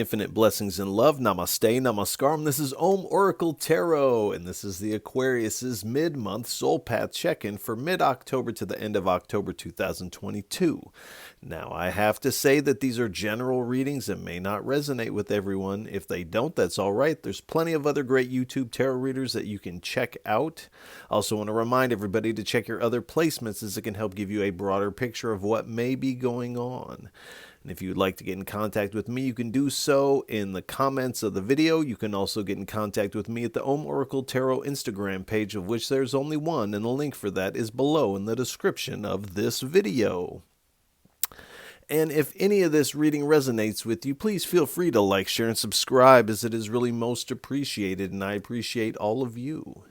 Infinite blessings and love. Namaste, namaskaram. This is Om Oracle Tarot, and this is the Aquarius's mid-month soul path check-in for mid-October to the end of October 2022. Now, I have to say that these are general readings and may not resonate with everyone. If they don't, that's all right. There's plenty of other great YouTube tarot readers that you can check out. I also want to remind everybody to check your other placements, as it can help give you a broader picture of what may be going on. And if you would like to get in contact with me, you can do so in the comments of the video. You can also get in contact with me at the Om Oracle Tarot Instagram page, of which there's only one, and the link for that is below in the description of this video. And if any of this reading resonates with you, please feel free to like, share, and subscribe, as it is really most appreciated, and I appreciate all of you.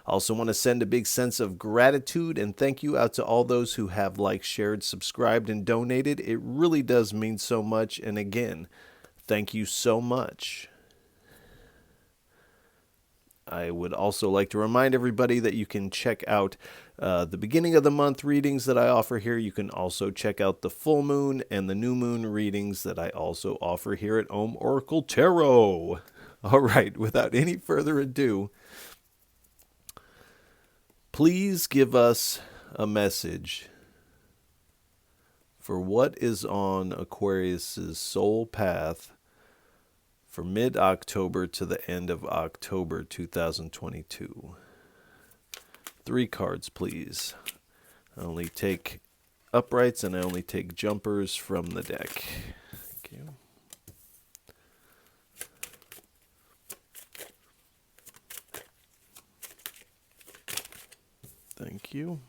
I also want to send a big sense of gratitude and thank you out to all those who have liked, shared, subscribed, and donated. It really does mean so much. And again, thank you so much. I would also like to remind everybody that you can check out the beginning of the month readings that I offer here. You can also check out the full moon and the new moon readings that I also offer here at Om Oracle Tarot. All right, without any further ado, please give us a message for what is on Aquarius's soul path for mid-October to the end of October 2022. 3 cards, please. I only take uprights and I only take jumpers from the deck. Thank you. Thank you.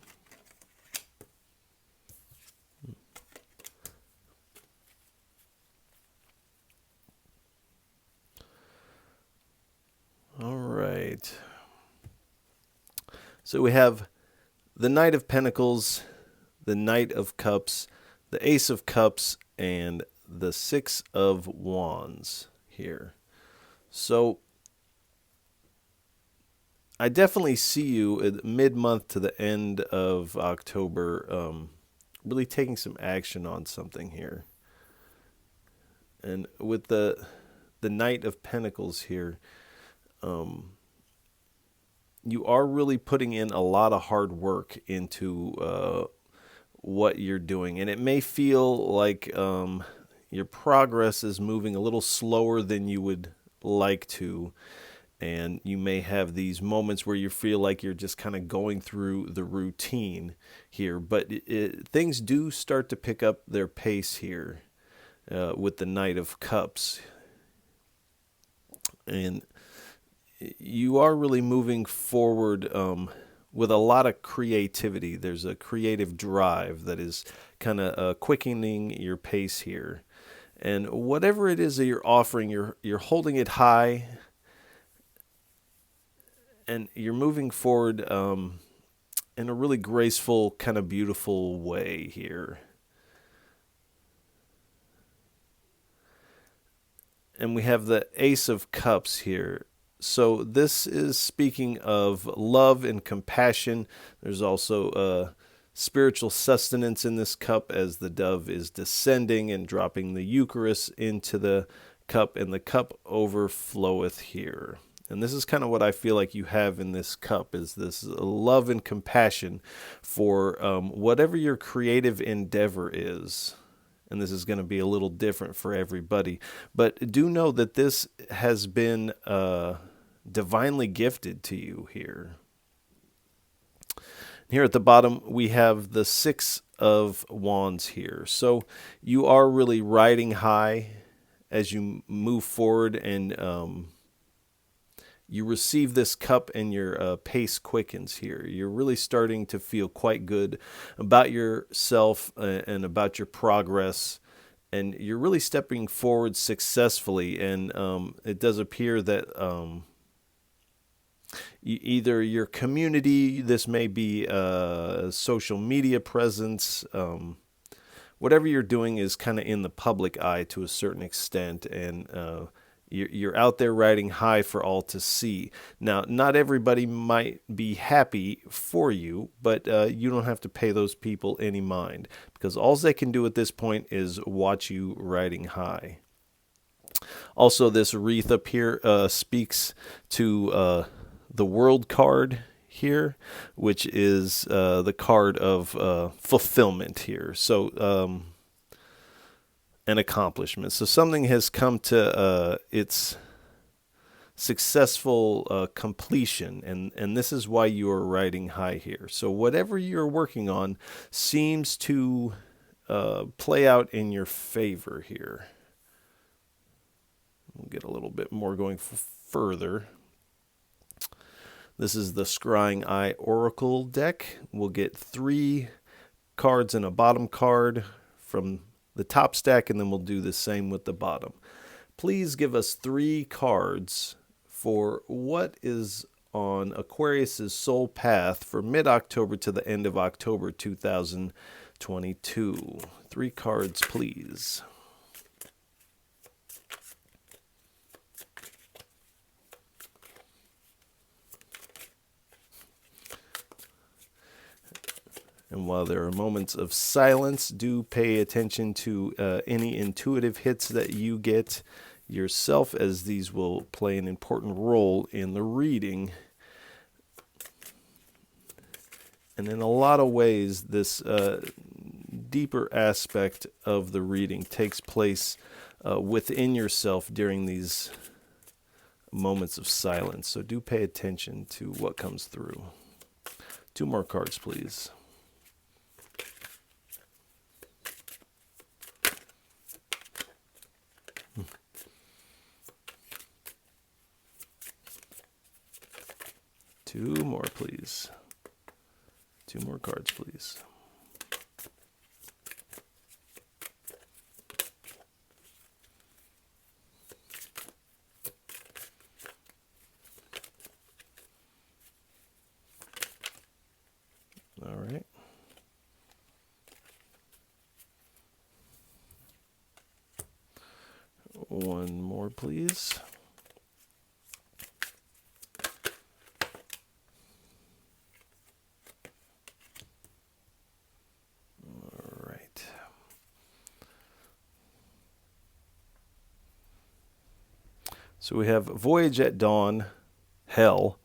All right. So we have the Knight of Pentacles, the Knight of Cups, the Ace of Cups, and the Six of Wands here. So I definitely see you at mid-month to the end of October really taking some action on something here. And with the Knight of Pentacles here, you are really putting in a lot of hard work into what you're doing. And it may feel like your progress is moving a little slower than you would like to. And you may have these moments where you feel like you're just kind of going through the routine here. But things do start to pick up their pace here with the Knight of Cups. And you are really moving forward with a lot of creativity. There's a creative drive that is kind of quickening your pace here. And whatever it is that you're offering, you're holding it high. And you're moving forward in a really graceful, kind of beautiful way here. And we have the Ace of Cups here. So this is speaking of love and compassion. There's also spiritual sustenance in this cup, as the dove is descending and dropping the Eucharist into the cup, and the cup overfloweth here. And this is kind of what I feel like you have in this cup, is this love and compassion for whatever your creative endeavor is. And this is going to be a little different for everybody. But do know that this has been divinely gifted to you here. Here at the bottom, we have the Six of Wands here. So you are really riding high as you move forward, and you receive this cup and your pace quickens here. You're really starting to feel quite good about yourself and about your progress. And you're really stepping forward successfully. And it does appear that either your community, this may be a social media presence, whatever you're doing is kind of in the public eye to a certain extent. And you're out there riding high for all to see. Now, not everybody might be happy for you, but you don't have to pay those people any mind, because all they can do at this point is watch you riding high. Also, this wreath up here speaks to the World card here, which is the card of fulfillment here. So, an accomplishment. So something has come to its successful completion, and this is why you are riding high here. So whatever you're working on seems to play out in your favor here. We'll get a little bit more going further. This is the Scrying Eye Oracle deck. We'll get 3 cards and a bottom card from the top stack, and then we'll do the same with the bottom. Please give us 3 cards for what is on Aquarius's soul path for mid-October to the end of October 2022. 3 cards, please. And while there are moments of silence, do pay attention to any intuitive hits that you get yourself, as these will play an important role in the reading. And in a lot of ways, this deeper aspect of the reading takes place within yourself during these moments of silence. So do pay attention to what comes through. 2 more cards, please. Two more, please. 2 more cards, please. All right. One more, please. So we have Voyage at Dawn, Hell,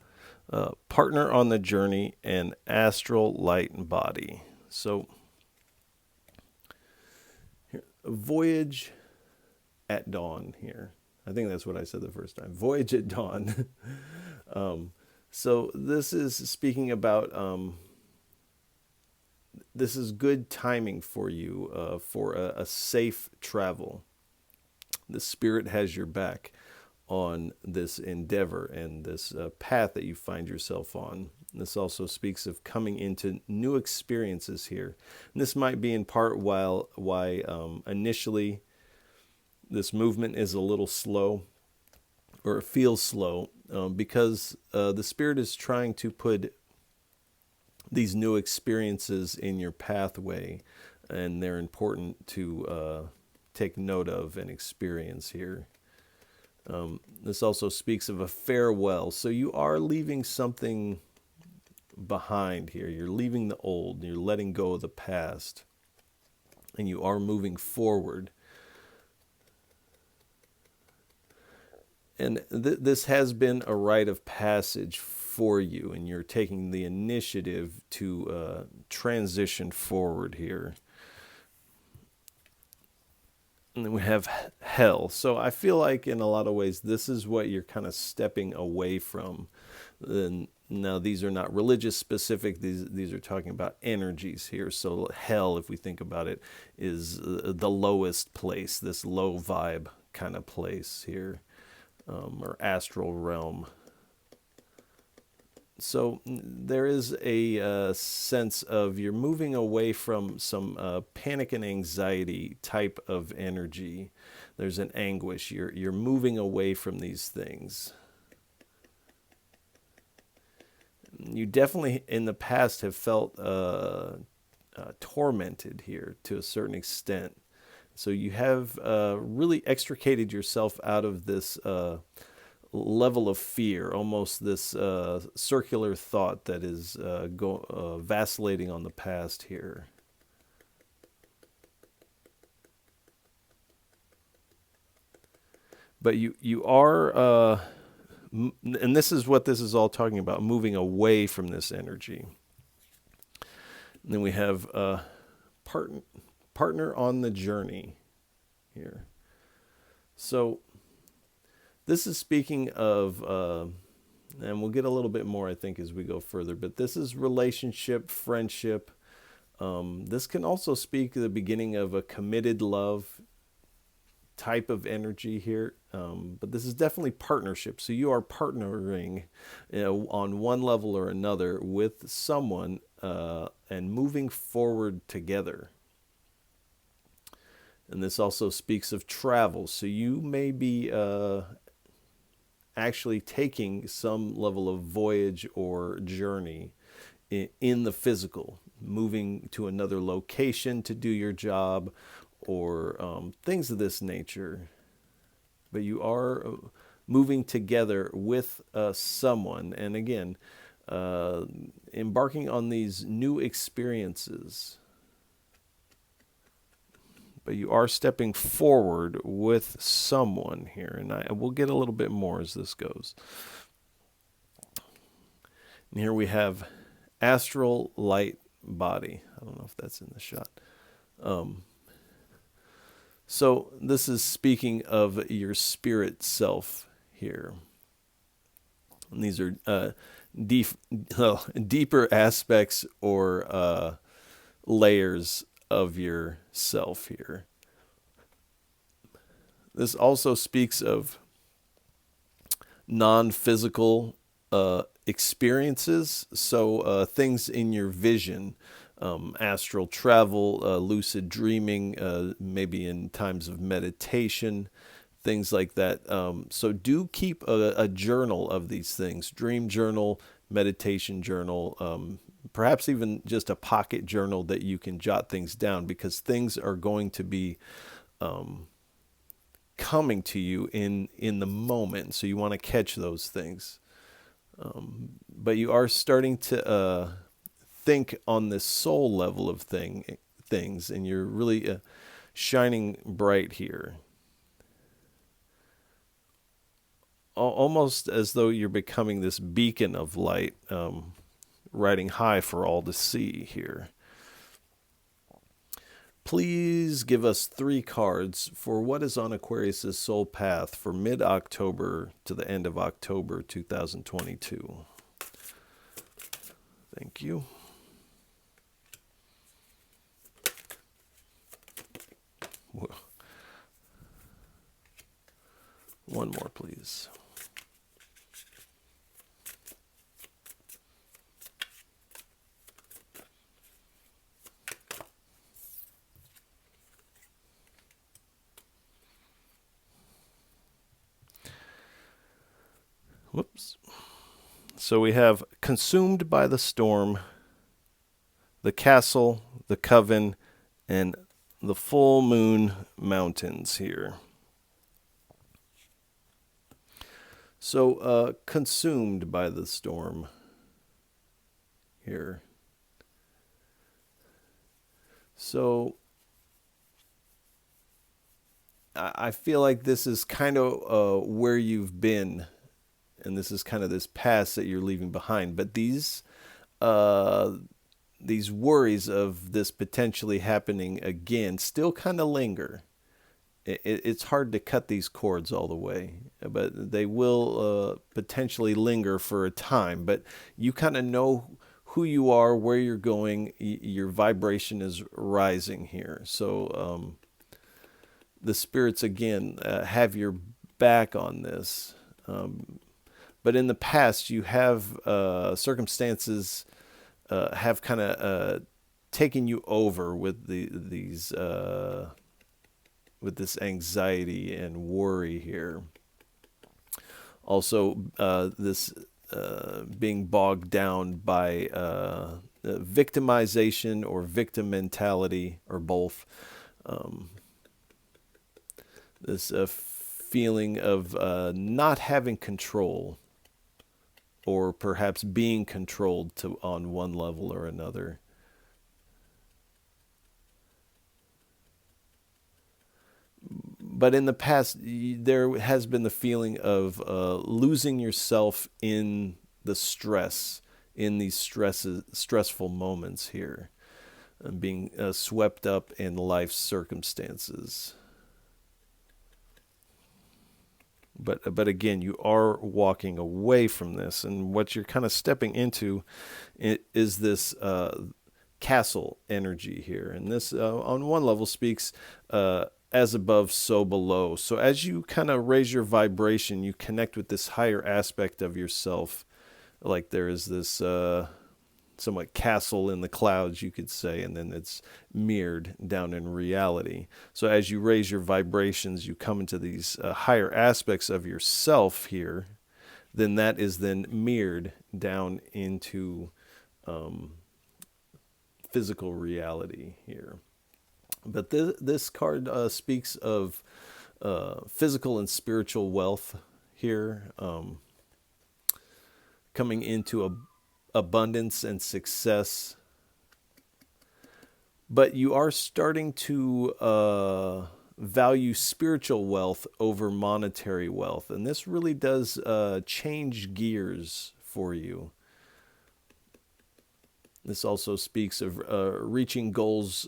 Partner on the Journey, and Astral, Light and Body. So here, Voyage at Dawn here. I think that's what I said the first time. Voyage at Dawn. So this is speaking about, this is good timing for you for a safe travel. The Spirit has your back on this endeavor and this path that you find yourself on. This also speaks of coming into new experiences here. And this might be in part why initially this movement is a little slow, or it feels slow, because the Spirit is trying to put these new experiences in your pathway, and they're important to take note of and experience here. This also speaks of a farewell. So you are leaving something behind here. You're leaving the old, you're letting go of the past, and you are moving forward. And this has been a rite of passage for you, and you're taking the initiative to transition forward here. And then we have Hell. So I feel like in a lot of ways, this is what you're kind of stepping away from. And now, these are not religious specific. These are talking about energies here. So Hell, if we think about it, is the lowest place, this low vibe kind of place here, or astral realm. So there is a sense of you're moving away from some panic and anxiety type of energy. There's an anguish. You're moving away from these things. You definitely in the past have felt tormented here to a certain extent. So you have really extricated yourself out of this level of fear, almost this circular thought that is vacillating on the past here. But you are, and this is what this is all talking about, moving away from this energy. And then we have partner on the journey here. So this is speaking of, and we'll get a little bit more, I think, as we go further, but this is relationship, friendship. This can also speak the beginning of a committed love type of energy here, but this is definitely partnership. So you are partnering, on one level or another with someone, and moving forward together. And this also speaks of travel. So you may be actually taking some level of voyage or journey in the physical, moving to another location to do your job, or things of this nature. But you are moving together with someone, and again, embarking on these new experiences. But you are stepping forward with someone here, and we'll get a little bit more as this goes. And here we have astral light body. I don't know if that's in the shot. So this is speaking of your spirit self here. And these are deeper aspects or layers of yourself here. This also speaks of non-physical experiences, so things in your vision, astral travel, lucid dreaming, maybe in times of meditation, things like that. So do keep a journal of these things, dream journal, meditation journal, perhaps even just a pocket journal that you can jot things down, because things are going to be coming to you in the moment. So you want to catch those things. But you are starting to think on this soul level of things, and you're really shining bright here. Almost as though you're becoming this beacon of light, riding high for all to see here. Please give us 3 cards for what is on Aquarius's soul path for mid-October to the end of October 2022. Thank you. One more, please. Whoops. So we have consumed by the storm, the castle, the coven, and the full moon mountains here. So consumed by the storm here. So I feel like this is kind of where you've been, and this is kind of this past that you're leaving behind. But these worries of this potentially happening again still kind of linger. It's hard to cut these cords all the way, but they will potentially linger for a time. But you kind of know who you are, where you're going. Your vibration is rising here. So the spirits, again, have your back on this. But in the past, you have circumstances have kind of taken you over with with this anxiety and worry here. Also, this being bogged down by victimization or victim mentality, or both. This feeling of not having control, or perhaps being controlled on one level or another. but in the past, there has been the feeling of losing yourself in the stress, in these stressful moments here, and being swept up in life's circumstances. But again, you are walking away from this, and what you're kind of stepping into is this castle energy here. And this, on one level, speaks as above, so below. So as you kind of raise your vibration, you connect with this higher aspect of yourself. Like there is this somewhat castle in the clouds, you could say, and then it's mirrored down in reality. So as you raise your vibrations, you come into these higher aspects of yourself here, then that is then mirrored down into physical reality here. But this card speaks of physical and spiritual wealth here, coming into abundance and success. But you are starting to value spiritual wealth over monetary wealth. And this really does change gears for you. This also speaks of reaching goals,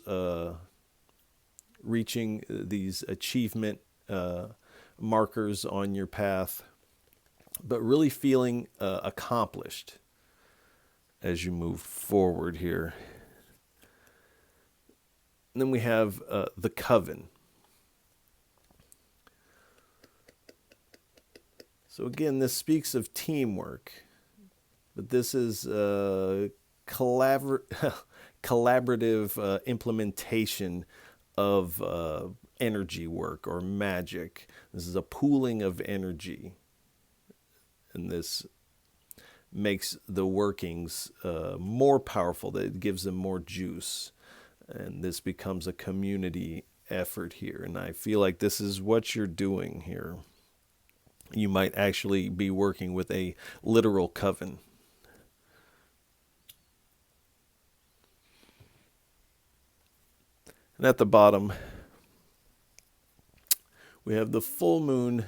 reaching these achievement markers on your path, but really feeling accomplished as you move forward here. And then we have the coven. So again, this speaks of teamwork, but this is collaborative implementation of energy work or magic. This is a pooling of energy, and this makes the workings more powerful. That it gives them more juice, and this becomes a community effort here. And I feel like this is what you're doing here. You might actually be working with a literal coven. And at the bottom, we have the full moon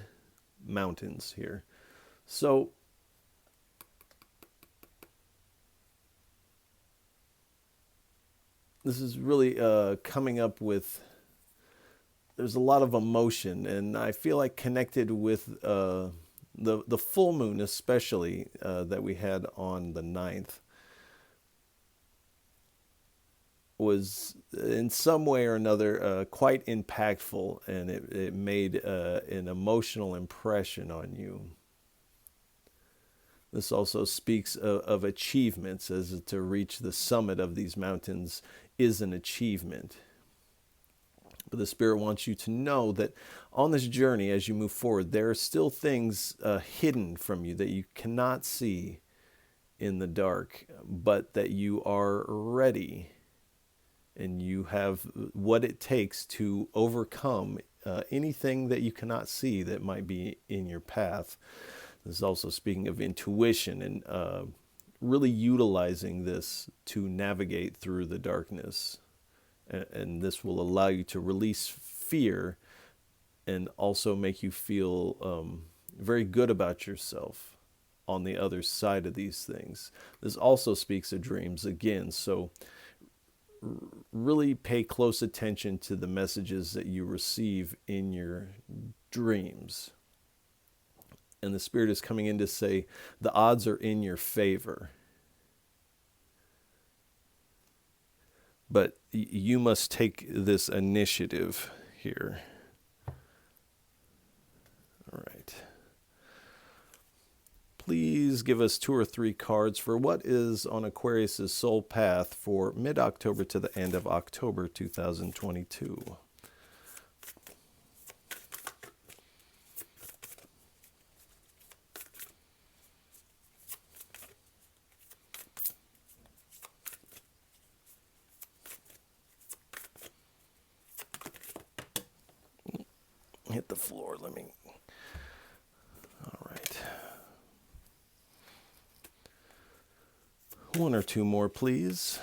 mountains here. So this is really coming up with, there's a lot of emotion, and I feel like connected with the full moon especially that we had on the 9th was in some way or another quite impactful, and it made an emotional impression on you. This also speaks of achievements, as to reach the summit of these mountains is an achievement. But the Spirit wants you to know that on this journey, as you move forward, there are still things hidden from you that you cannot see in the dark, but that you are ready and you have what it takes to overcome anything that you cannot see that might be in your path. This is also speaking of intuition and really utilizing this to navigate through the darkness. And this will allow you to release fear and also make you feel very good about yourself on the other side of these things. This also speaks of dreams again. So really pay close attention to the messages that you receive in your dreams. And the Spirit is coming in to say the odds are in your favor. But you must take this initiative here. All right. Please give us 2 or 3 cards for what is on Aquarius's soul path for mid-October to the end of October 2022. Hit the floor. Let me. All right. 1 or 2 more, please.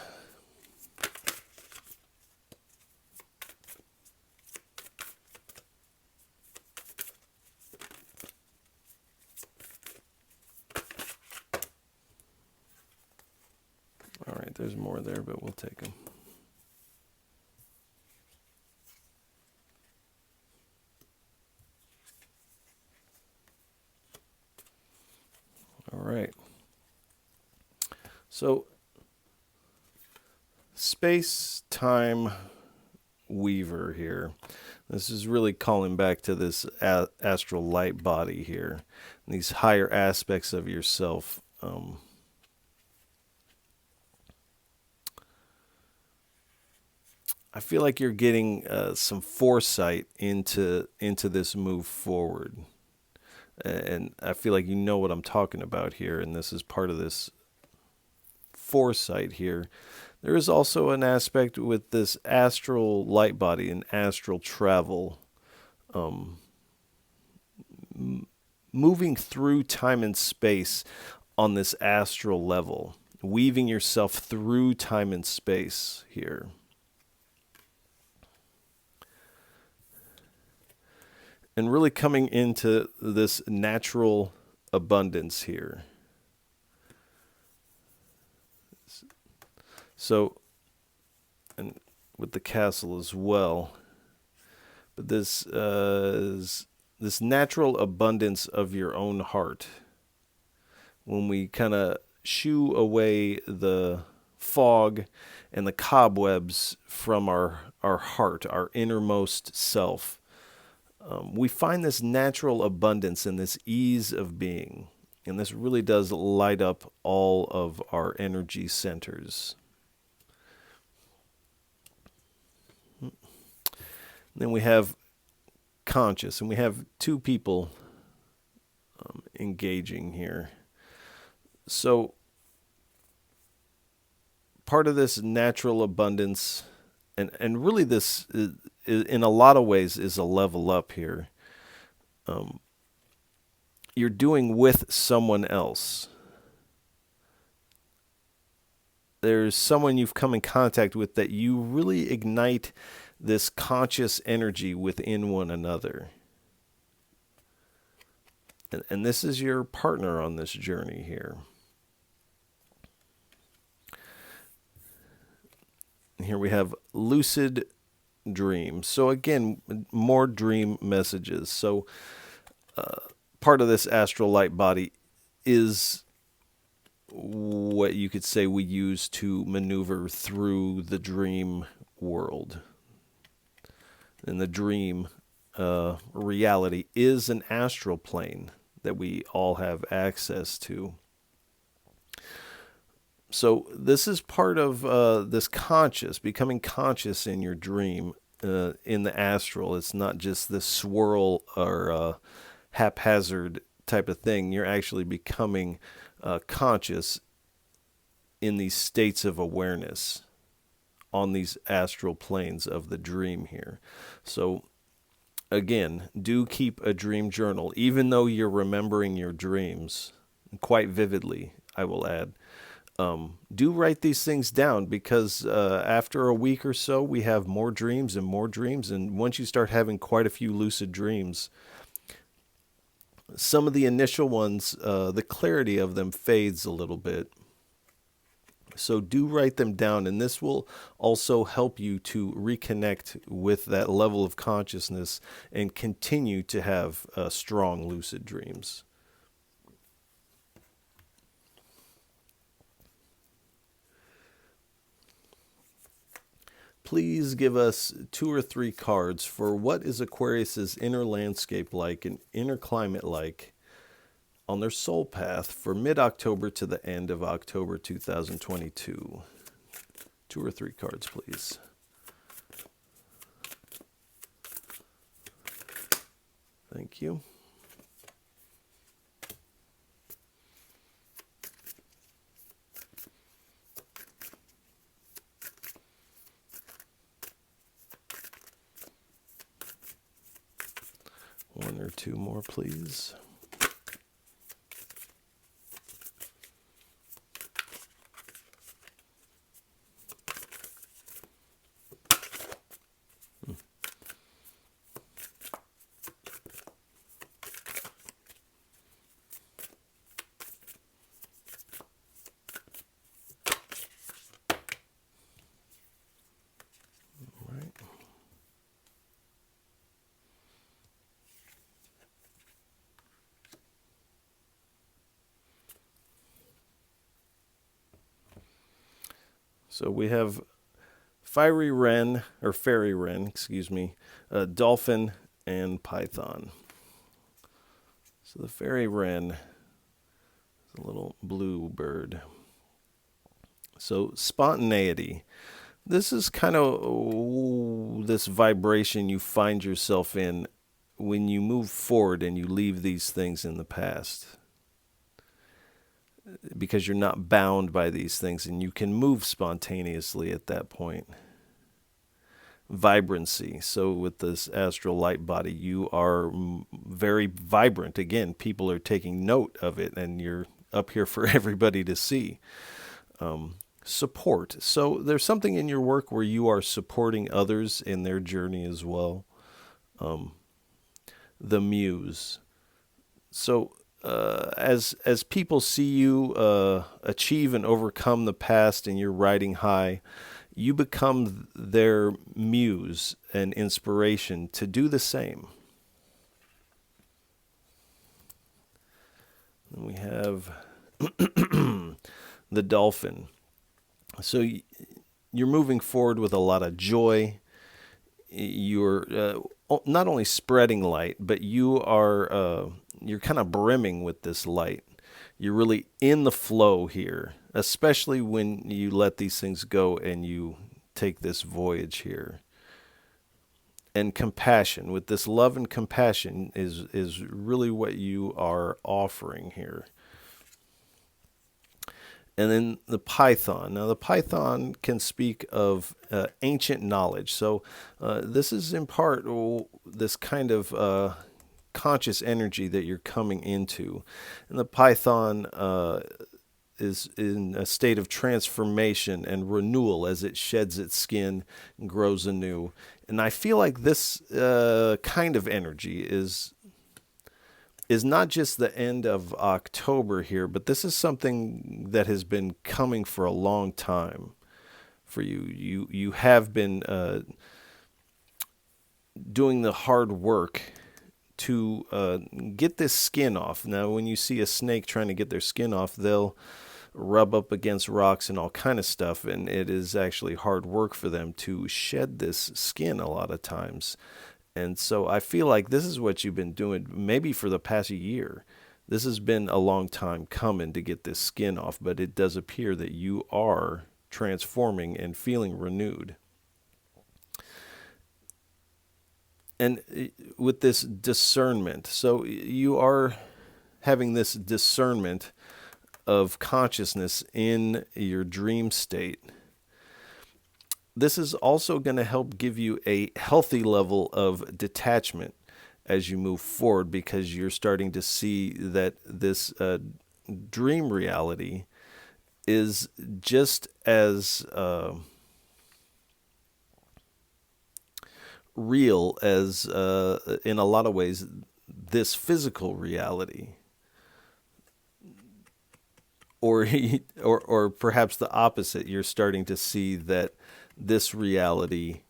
right, there's more there, but we'll take them. All right. So, space-time weaver here. This is really calling back to this astral light body here, and these higher aspects of yourself. I feel like you're getting some foresight into this move forward, and I feel like you know what I'm talking about here, and this is part of this foresight here. There is also an aspect with this astral light body and astral travel, moving through time and space on this astral level, weaving yourself through time and space here. And really coming into this natural abundance here. So, and with the castle as well, but this is this natural abundance of your own heart. When we kind of shoo away the fog and the cobwebs from our heart, our innermost self, we find this natural abundance and this ease of being. And this really does light up all of our energy centers. Then we have conscious, and we have two people engaging here. So part of this natural abundance, and really this is, in a lot of ways, is a level up here. You're doing with someone else. There's someone you've come in contact with that you really ignite this conscious energy within one another. And this is your partner on this journey here. And here we have lucid dreams. So again, more dream messages. So part of this astral light body is what you could say we use to maneuver through the dream world. And the dream reality is an astral plane that we all have access to. So this is part of this conscious, becoming conscious in your dream, in the astral. It's not just this swirl or haphazard type of thing. You're actually becoming conscious in these states of awareness on these astral planes of the dream here. So again, do keep a dream journal, even though you're remembering your dreams quite vividly, I will add. Do write these things down, because after a week or so, we have more dreams and more dreams. And once you start having quite a few lucid dreams, some of the initial ones, the clarity of them fades a little bit. So do write them down, and this will also help you to reconnect with that level of consciousness and continue to have strong lucid dreams. Please give us 2 or 3 cards for what is Aquarius's inner landscape like and inner climate like on their soul path for mid-October to the end of October 2022. 2 or 3 cards, please. Thank you. One or two more, please. So we have fiery wren, or fairy wren, excuse me, dolphin, and python. So the fairy wren is a little blue bird. So spontaneity. This is kind of this vibration you find yourself in when you move forward and you leave these things in the past. Because you're not bound by these things and you can move spontaneously at that point. Vibrancy. So with this astral light body, you are very vibrant. Again, people are taking note of it and you're up here for everybody to see. Support. So there's something in your work where you are supporting others in their journey as well. The muse. So as people see you achieve and overcome the past and you're riding high, you become their muse and inspiration to do the same. And we have the dolphin. So you're moving forward with a lot of joy. You're not only spreading light, but you're kind of brimming with this light. You're really in the flow here, especially when you let these things go and you take this voyage here. And compassion, with this love and compassion is really what you are offering here. And then the python. Now the python can speak of ancient knowledge. So this is in part this kind of conscious energy that you're coming into. And the python is in a state of transformation and renewal as it sheds its skin and grows anew. And I feel like this kind of energy is not just the end of October here, but this is something that has been coming for a long time for you. You have been doing the hard work to get this skin off. Now, when you see a snake trying to get their skin off, they'll rub up against rocks and all kind of stuff, and it is actually hard work for them to shed this skin a lot of times. And so I feel like this is what you've been doing maybe for the past year. This has been a long time coming to get this skin off, but it does appear that you are transforming and feeling renewed. And with this discernment, so you are having this discernment of consciousness in your dream state. This is also going to help give you a healthy level of detachment as you move forward, because you're starting to see that this dream reality is just as real as, in a lot of ways, this physical reality. Or perhaps the opposite. You're starting to see that this reality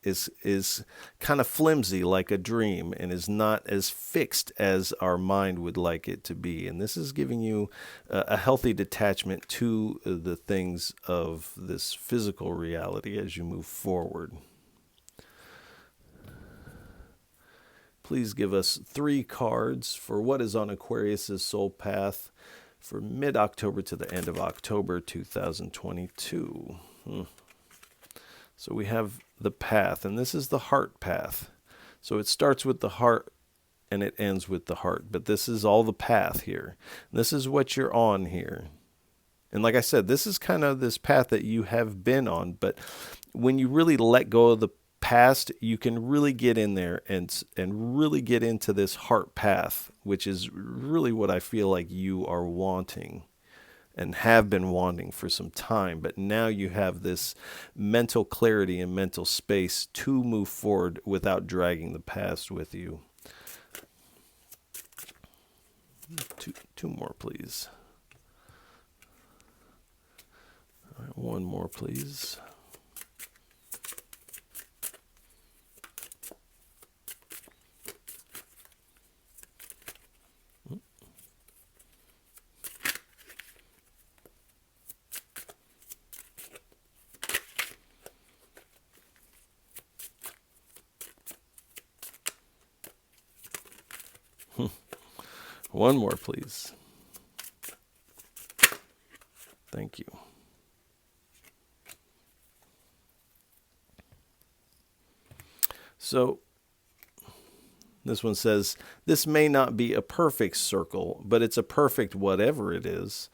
is kind of flimsy, like a dream, and is not as fixed as our mind would like it to be. And this is giving you a healthy detachment to the things of this physical reality as you move forward. Please give us 3 cards for what is on Aquarius's soul path for mid-October to the end of October 2022. So we have the path, and this is the heart path. So it starts with the heart and it ends with the heart, but this is all the path here. This is what you're on here. And like I said, this is kind of this path that you have been on, but when you really let go of the past, you can really get in there and really get into this heart path, which is really what I feel like you are wanting and have been wanting for some time. But now you have this mental clarity and mental space to move forward without dragging the past with you. Two more, please. All right, 1 more, please. One more, please. Thank you. So this one says, this may not be a perfect circle, but it's a perfect whatever it is.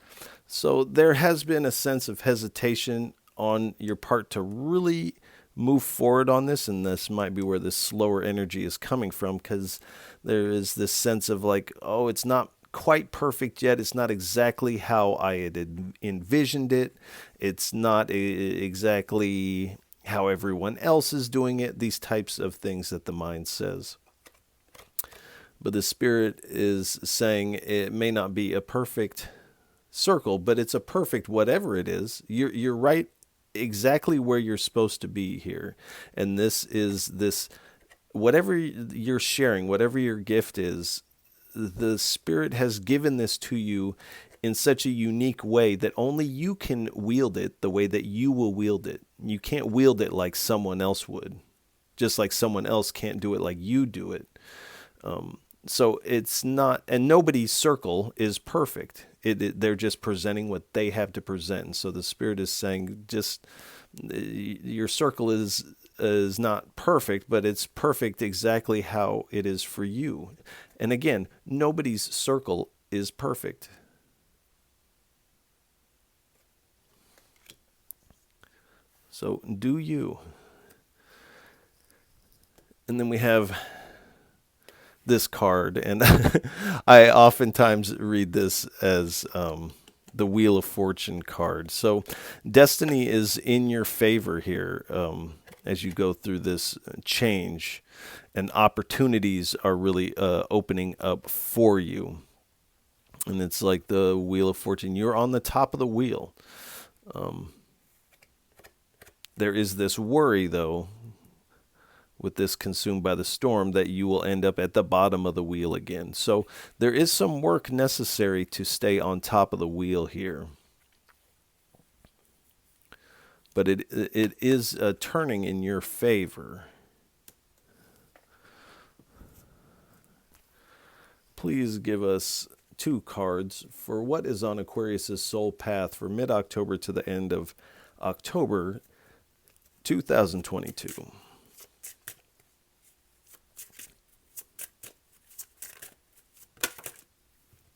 So there has been a sense of hesitation on your part to really move forward on this, and this might be where this slower energy is coming from, because there is this sense of like, oh, it's not quite perfect yet. It's not exactly how I had envisioned it. It's not exactly how everyone else is doing it. These types of things that the mind says. But the spirit is saying it may not be a perfect circle, but it's a perfect whatever it is. You're right exactly where you're supposed to be here. And this whatever you're sharing, whatever your gift is, the spirit has given this to you in such a unique way that only you can wield it the way that you will wield it. You can't wield it like someone else would, just like someone else can't do it like you do it. So it's not, and nobody's circle is perfect. They're just presenting what they have to present. So the spirit is saying, just your circle is not perfect, but it's perfect exactly how it is for you. And again, nobody's circle is perfect. So do you. And then we have this card, and I oftentimes read this as the Wheel of Fortune card. So destiny is in your favor here as you go through this change, and opportunities are really opening up for you. And it's like the Wheel of Fortune. You're on the top of the wheel. There is this worry, though, with this consumed by the storm, that you will end up at the bottom of the wheel again. So there is some work necessary to stay on top of the wheel here. But it is turning in your favor. Please give us 2 cards for what is on Aquarius's soul path for mid-October to the end of October 2022.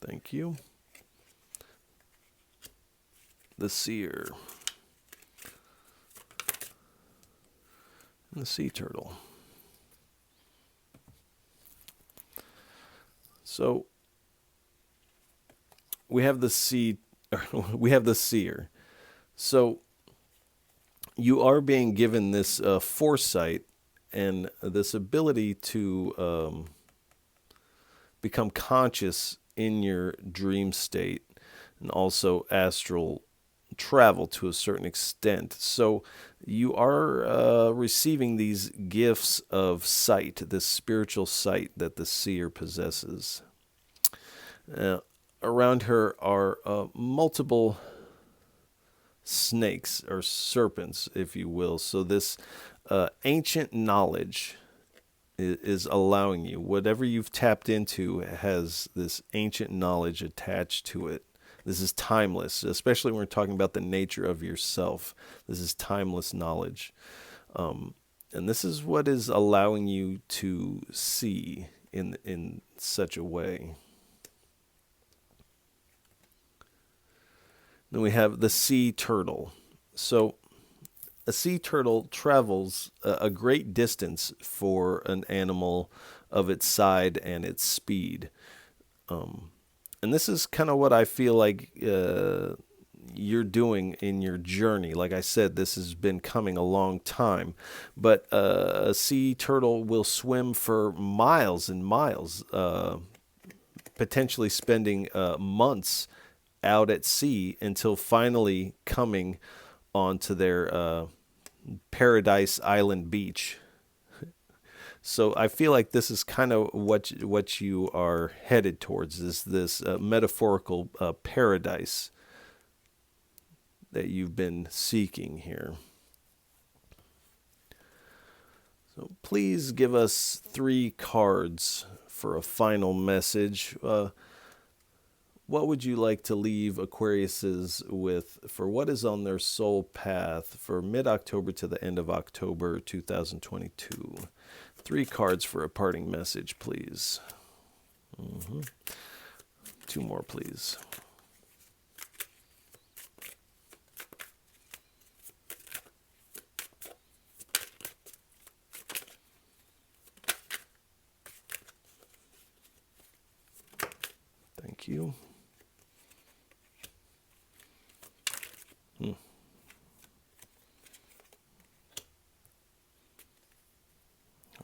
Thank you. The Seer. And the Sea Turtle. So we have the Seer. So you are being given this foresight and this ability to become conscious in your dream state, and also astral travel to a certain extent. So you are receiving these gifts of sight, this spiritual sight that the seer possesses. Around her are multiple snakes or serpents, if you will. So this ancient knowledge is allowing you, whatever you've tapped into has this ancient knowledge attached to it. This is timeless, especially when we're talking about the nature of yourself. This is timeless knowledge. And this is what is allowing you to see in such a way. Then we have the sea turtle. So a sea turtle travels a great distance for an animal of its side and its speed. And this is kind of what I feel like you're doing in your journey. Like I said, this has been coming a long time. But a sea turtle will swim for miles and miles, potentially spending months out at sea until finally coming onto their Paradise Island beach. So I feel like this is kind of what you are headed towards, is this metaphorical paradise that you've been seeking here. So please give us 3 cards for a final message. What would you like to leave Aquariuses with for what is on their soul path for mid-October to the end of October 2022? 3 cards for a parting message, please. 2 more, please. Thank you.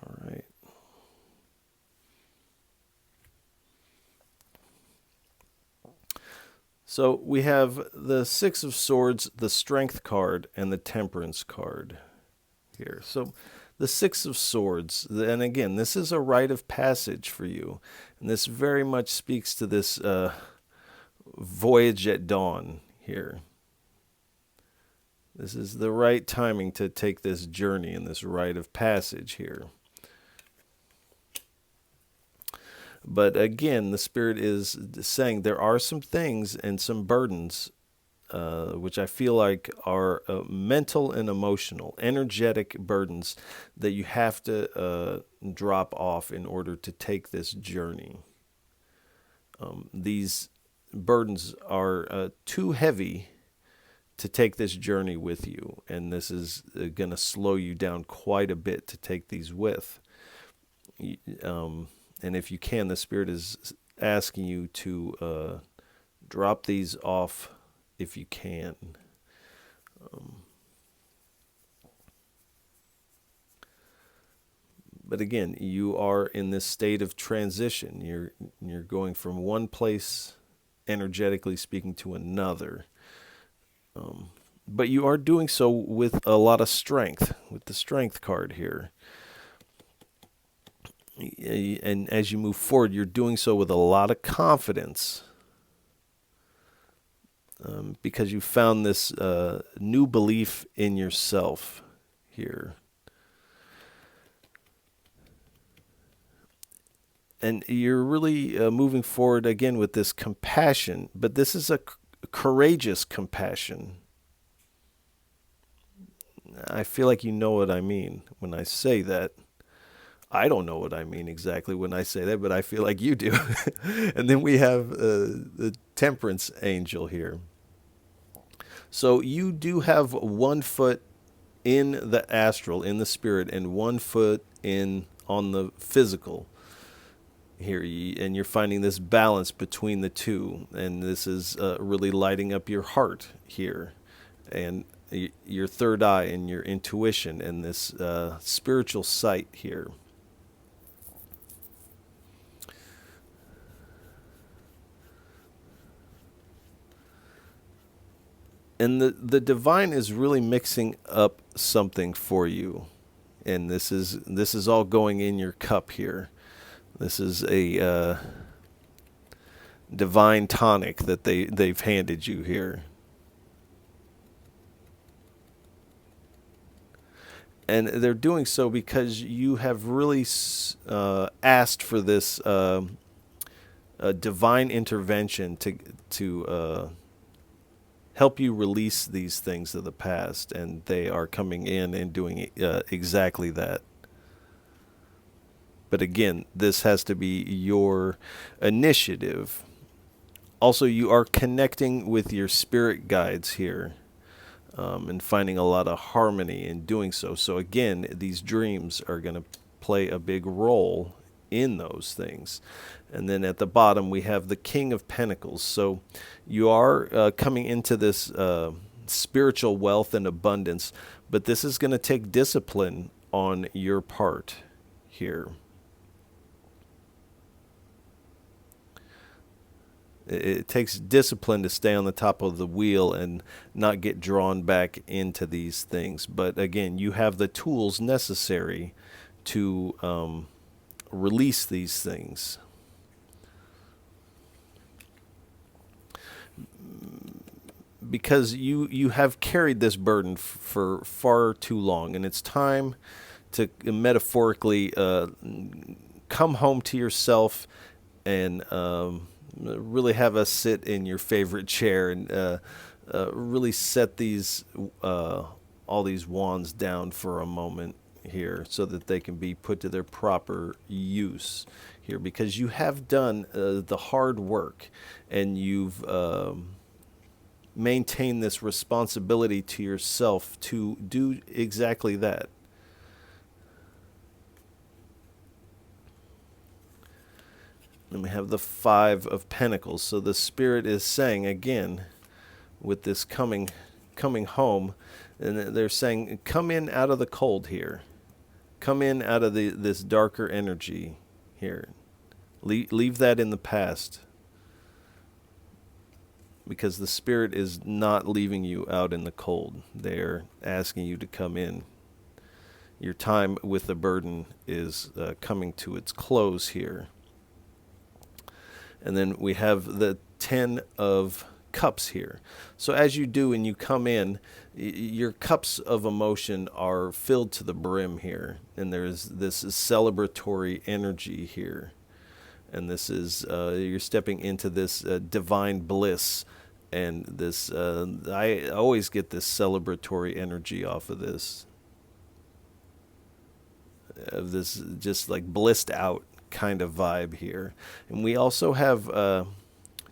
All right. So we have the Six of Swords, the Strength card, and the Temperance card here. So the Six of Swords, and again, this is a rite of passage for you. And this very much speaks to this voyage at dawn here. This is the right timing to take this journey and this rite of passage here. But again, the Spirit is saying there are some things and some burdens which I feel like are mental and emotional, energetic burdens that you have to drop off in order to take this journey. These burdens are too heavy to take this journey with you, and this is going to slow you down quite a bit to take these with. And if you can, the Spirit is asking you to drop these off if you can. But again, you are in this state of transition. You're going from one place, energetically speaking, to another. But you are doing so with a lot of strength, with the Strength card here. And as you move forward, you're doing so with a lot of confidence because you found this new belief in yourself here. And you're really moving forward again with this compassion, but this is a courageous compassion. I feel like you know what I mean when I say that. I don't know what I mean exactly when I say that, but I feel like you do. And then we have the Temperance Angel here. So you do have 1 foot in the astral, in the spirit, and 1 foot on the physical here. And you're finding this balance between the two. And this is really lighting up your heart here. And your third eye and your intuition and this spiritual sight here. And the divine is really mixing up something for you. And this is all going in your cup here. This is a divine tonic that they've handed you here. And they're doing so because you have really asked for this divine intervention to help you release these things of the past, and they are coming in and doing exactly that. But again, this has to be your initiative. Also, you are connecting with your spirit guides here and finding a lot of harmony in doing so. So again, these dreams are going to play a big role in those things. And then at the bottom, we have the King of Pentacles. So you are coming into this spiritual wealth and abundance, but this is going to take discipline on your part here. It takes discipline to stay on the top of the wheel and not get drawn back into these things. But again, you have the tools necessary to release these things. Because you have carried this burden for far too long, and it's time to metaphorically come home to yourself and Really have us sit in your favorite chair and really set these all these wands down for a moment here so that they can be put to their proper use here, because you have done the hard work and you've maintained this responsibility to yourself to do exactly that. Then we have the Five of Pentacles. So the Spirit is saying again, with this coming home, and they're saying, come in out of the cold here. Come in out of this darker energy here. Leave that in the past. Because the Spirit is not leaving you out in the cold. They're asking you to come in. Your time with the burden is coming to its close here. And then we have the 10 of Cups here. So as you do and you come in, your cups of emotion are filled to the brim here. And there's this celebratory energy here. And this is, you're stepping into this divine bliss. And this, I always get this celebratory energy off of this. Of this just like blissed out kind of vibe here. And we also have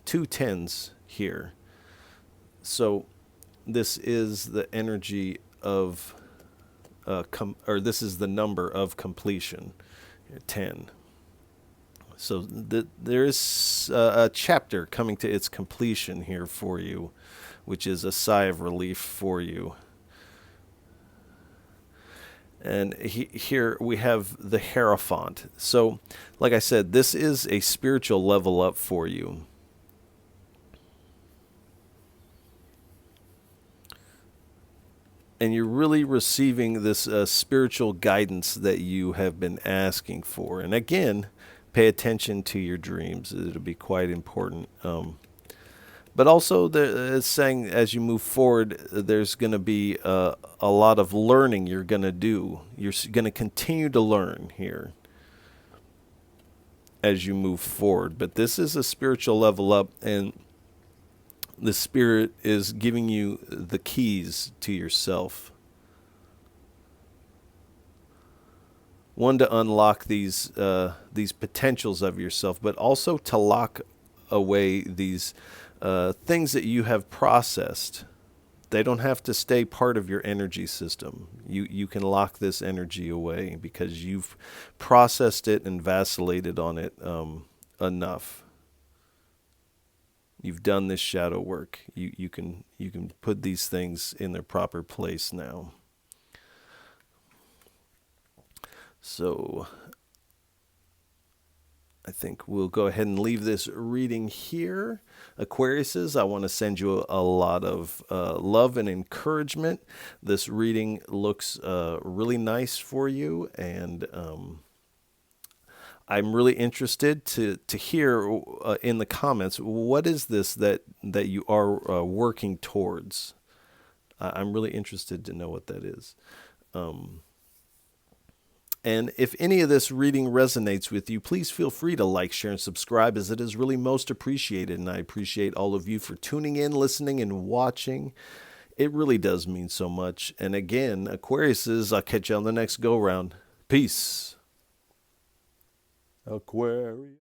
2 tens here. So this is the energy of, or this is the number of completion, 10. So there is a chapter coming to its completion here for you, which is a sigh of relief for you. And here we have the Hierophant. So, like I said, this is a spiritual level up for you. And you're really receiving this spiritual guidance that you have been asking for. And again, pay attention to your dreams. It'll be quite important. But also, it's saying as you move forward, there's going to be a lot of learning you're going to do. You're going to continue to learn here as you move forward. But this is a spiritual level up, and the Spirit is giving you the keys to yourself. One, to unlock these potentials of yourself, but also to lock away these things that you have processed. They don't have to stay part of your energy system. You can lock this energy away because you've processed it and vacillated on it enough. You've done this shadow work. You can put these things in their proper place now. So I think we'll go ahead and leave this reading here. Aquariuses, I want to send you a lot of love and encouragement. This reading looks really nice for you, and I'm really interested to hear in the comments, what is this that you are working towards? I'm really interested to know what that is. And if any of this reading resonates with you, please feel free to like, share, and subscribe, as it is really most appreciated. And I appreciate all of you for tuning in, listening, and watching. It really does mean so much. And again, Aquariuses, I'll catch you on the next go-round. Peace. Aquarius.